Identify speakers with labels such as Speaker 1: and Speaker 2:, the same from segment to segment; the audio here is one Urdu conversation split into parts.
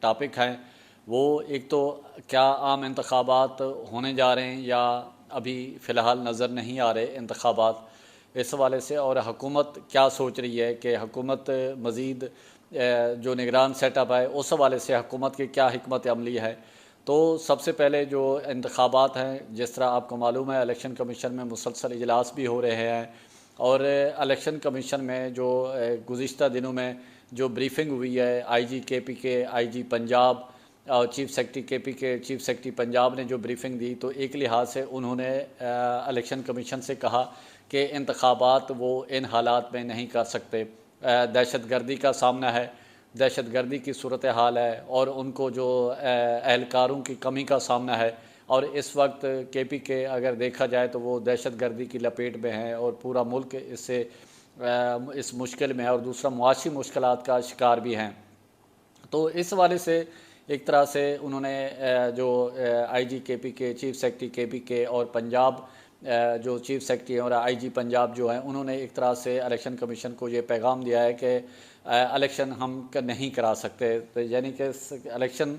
Speaker 1: ٹاپک ہیں وہ ایک تو کیا عام انتخابات ہونے جا رہے ہیں یا ابھی فی الحال نظر نہیں آ رہے انتخابات، اس حوالے سے، اور حکومت کیا سوچ رہی ہے کہ حکومت مزید جو نگران سیٹ اپ ہے اس حوالے سے حکومت کی کیا حکمت عملی ہے۔ تو سب سے پہلے جو انتخابات ہیں، جس طرح آپ کو معلوم ہے الیکشن کمیشن میں مسلسل اجلاس بھی ہو رہے ہیں، اور الیکشن کمیشن میں جو گزشتہ دنوں میں جو بریفنگ ہوئی ہے آئی جی کے پی کے، آئی جی پنجاب اور چیف سیکرٹری کے پی کے، چیف سیکرٹری پنجاب نے جو بریفنگ دی، تو ایک لحاظ سے انہوں نے الیکشن کمیشن سے کہا کہ انتخابات وہ ان حالات میں نہیں کر سکتے، دہشت گردی کا سامنا ہے، دہشت گردی کی صورتحال ہے، اور ان کو جو اہلکاروں کی کمی کا سامنا ہے، اور اس وقت کے پی کے اگر دیکھا جائے تو وہ دہشت گردی کی لپیٹ میں ہیں اور پورا ملک اس مشکل میں ہے، اور دوسرا معاشی مشکلات کا شکار بھی ہیں۔ تو اس حوالے سے ایک طرح سے انہوں نے جو آئی جی کے پی کے، چیف سیکرٹری کے پی کے اور پنجاب جو چیف سیکرٹری اور آئی جی پنجاب جو ہیں، انہوں نے ایک طرح سے الیکشن کمیشن کو یہ پیغام دیا ہے کہ الیکشن ہم نہیں کرا سکتے، یعنی کہ الیکشن،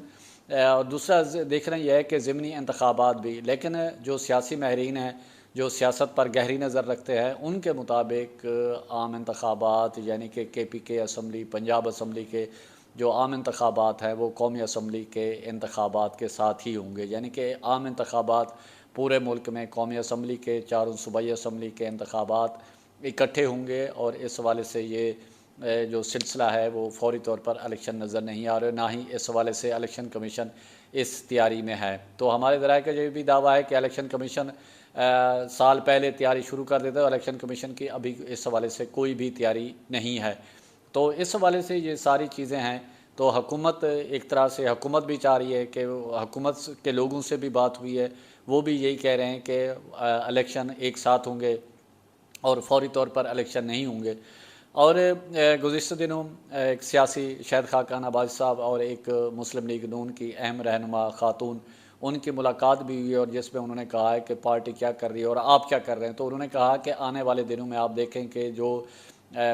Speaker 1: اور دوسرا دیکھنا یہ ہے کہ ضمنی انتخابات بھی، لیکن جو سیاسی ماہرین ہیں جو سیاست پر گہری نظر رکھتے ہیں، ان کے مطابق عام انتخابات یعنی کہ کے پی کے اسمبلی، پنجاب اسمبلی کے جو عام انتخابات ہیں وہ قومی اسمبلی کے انتخابات کے ساتھ ہی ہوں گے، یعنی کہ عام انتخابات پورے ملک میں قومی اسمبلی کے، چاروں صوبائی اسمبلی کے انتخابات اکٹھے ہوں گے، اور اس حوالے سے یہ جو سلسلہ ہے وہ فوری طور پر الیکشن نظر نہیں آ رہے، نہ ہی اس حوالے سے الیکشن کمیشن اس تیاری میں ہے۔ تو ہمارے ذرائع کا یہ بھی دعویٰ ہے کہ الیکشن کمیشن سال پہلے تیاری شروع کر دیتا ہے، اور الیکشن کمیشن کی ابھی اس حوالے سے کوئی بھی تیاری نہیں ہے۔ تو اس حوالے سے یہ ساری چیزیں ہیں۔ تو حکومت ایک طرح سے حکومت بھی چاہ رہی ہے کہ حکومت کے لوگوں سے بھی بات ہوئی ہے، وہ بھی یہی کہہ رہے ہیں کہ الیکشن ایک ساتھ ہوں گے اور فوری طور پر الیکشن نہیں ہوں گے۔ اور گزشتہ دنوں ایک سیاسی شاہد خاقان عباسی صاحب اور ایک مسلم لیگ نون کی اہم رہنما خاتون، ان کی ملاقات بھی ہوئی، اور جس میں انہوں نے کہا ہے کہ پارٹی کیا کر رہی ہے اور آپ کیا کر رہے ہیں۔ تو انہوں نے کہا کہ آنے والے دنوں میں آپ دیکھیں کہ جو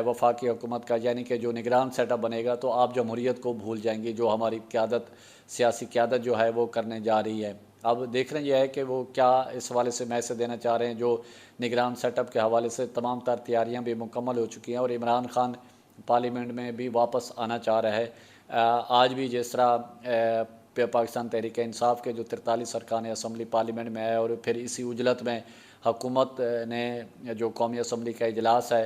Speaker 1: وفاقی حکومت کا یعنی کہ جو نگران سیٹ اپ بنے گا، تو آپ جمہوریت کو بھول جائیں گے، جو ہماری قیادت، سیاسی قیادت جو ہے وہ کرنے جا رہی ہے۔ اب دیکھ رہے ہیں یہ ہے کہ وہ کیا اس حوالے سے میسج دینا چاہ رہے ہیں۔ جو نگران سیٹ اپ کے حوالے سے تمام تر تیاریاں بھی مکمل ہو چکی ہیں، اور عمران خان پارلیمنٹ میں بھی واپس آنا چاہ رہا ہے۔ آج بھی جس طرح پاکستان تحریک انصاف کے جو 43 ارکان اسمبلی پارلیمنٹ میں ہے، اور پھر اسی عجلت میں حکومت نے جو قومی اسمبلی کا اجلاس ہے،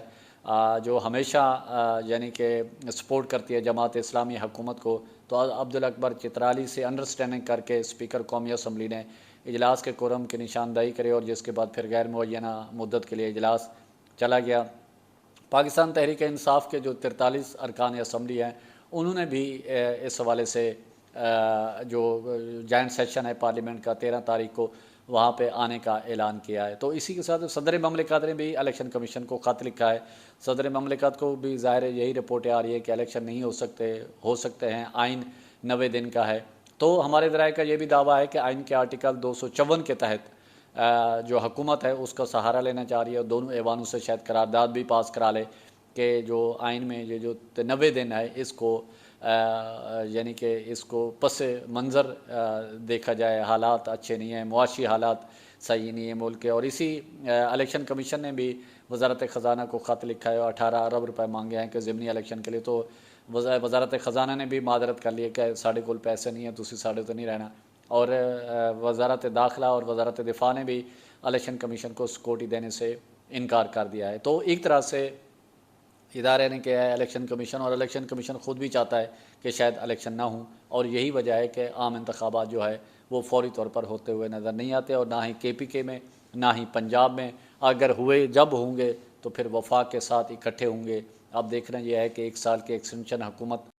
Speaker 1: جو ہمیشہ یعنی کہ سپورٹ کرتی ہے جماعت اسلامی حکومت کو، تو عبدالاکبر چترالی سے انڈرسٹینڈنگ کر کے اسپیکر قومی اسمبلی نے اجلاس کے کورم کی نشاندہی کرے، اور جس کے بعد پھر غیر معینہ مدت کے لیے اجلاس چلا گیا۔ پاکستان تحریک انصاف کے جو 43 ارکان اسمبلی ہیں، انہوں نے بھی اس حوالے سے جو جوائنٹ سیشن ہے پارلیمنٹ کا 13 تاریخ کو وہاں پہ آنے کا اعلان کیا ہے۔ تو اسی کے ساتھ صدر مملکت نے بھی الیکشن کمیشن کو خط لکھا ہے۔ صدر مملکت کو بھی ظاہر ہے یہی رپورٹیں آ رہی ہے کہ الیکشن نہیں ہو سکتے ہیں، آئین 90 دن کا ہے۔ تو ہمارے ذرائع کا یہ بھی دعویٰ ہے کہ آئین کے آرٹیکل 254 کے تحت جو حکومت ہے اس کا سہارا لینا چاہ رہی ہے، اور دونوں ایوانوں سے شاید قرارداد بھی پاس کرا لے کہ جو آئین میں یہ جو 90 دن ہے اس کو یعنی کہ اس کو پس منظر دیکھا جائے، حالات اچھے نہیں ہیں، معاشی حالات صحیح نہیں ہے ملک کے۔ اور اسی الیکشن کمیشن نے بھی وزارت خزانہ کو خط لکھا ہے اور 18 ارب روپے مانگے ہیں کہ ضمنی الیکشن کے لیے۔ تو وزارت خزانہ نے بھی معذرت کر لی ہے کہ ساڑھے کول پیسے نہیں ہیں، تسی ساڑھے تو نہیں رہنا۔ اور وزارت داخلہ اور وزارت دفاع نے بھی الیکشن کمیشن کو سیکورٹی دینے سے انکار کر دیا ہے۔ تو ایک طرح سے ادارے نے کیا ہے الیکشن کمیشن، اور الیکشن کمیشن خود بھی چاہتا ہے کہ شاید الیکشن نہ ہوں، اور یہی وجہ ہے کہ عام انتخابات جو ہے وہ فوری طور پر ہوتے ہوئے نظر نہیں آتے، اور نہ ہی کے پی کے میں، نہ ہی پنجاب میں۔ اگر ہوئے جب ہوں گے تو پھر وفاق کے ساتھ اکٹھے ہوں گے۔ اب دیکھ رہے ہیں یہ ہے کہ ایک سال کی ایکسٹینشن حکومت